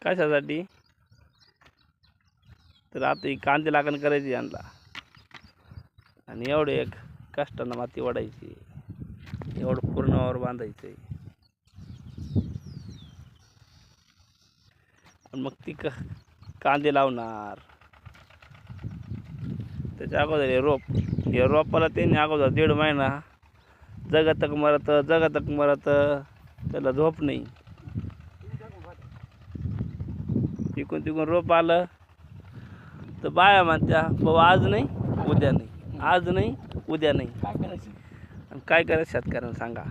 कशासाठी? तर आता ही कांदे लागण करायची यांना, आणि एवढे एक कष्टानं माती ओढायची, एवढं पूर्णावर बांधायचं आहे. मग ती कांदे लावणार. त्याच्या अगोदर हे रोपाला त्यांनी अगोदर 1.5 महिना जगतक मरत त्याला झोप नाही. तिकून रोप आलं तर बाया म्हणत्या भाऊ आज नाही उद्या नाही, आज नाही उद्या नाही. काय करायचं? आणि काय करायचं शेतकऱ्यांना सांगा.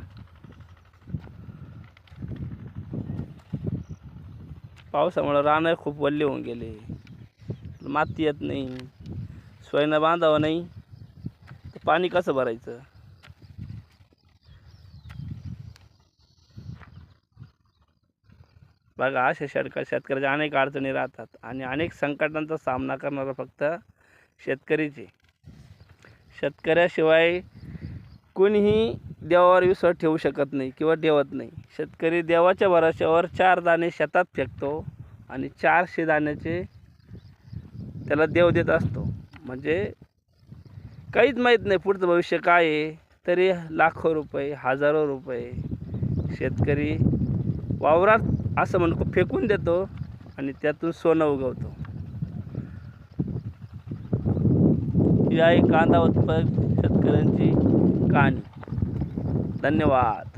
पावसामुळे रानं खूप वल्ले होऊन गेले, माती येत नाही, सोयनं बांधावं नाही तर पाणी कसं भरायचं. बघा अशा शेतकऱ्याच्या अनेक अडचणी राहतात आणि अनेक संकटांचा सामना करणारा फक्त शेतकरीच आहे. शेतकऱ्याशिवाय कोणीही देवावर विश्वास ठेवू शकत नाही किंवा ठेवत नाही. शेतकरी देवाच्या भरोश्यावर 4 दाणे शेतात फेकतो आणि 400 दाण्याचे त्याला देव देत असतो. म्हणजे काहीच माहीत नाही पुढचं भविष्य काय आहे, तरी लाखो रुपये, हजारो रुपये शेतकरी वावरात असं म्हणून फेकून देतो आणि त्यातून सोनं उगवतो. ही आहे कांदा उत्पादक शेतकऱ्यांची कहाणी. धन्यवाद.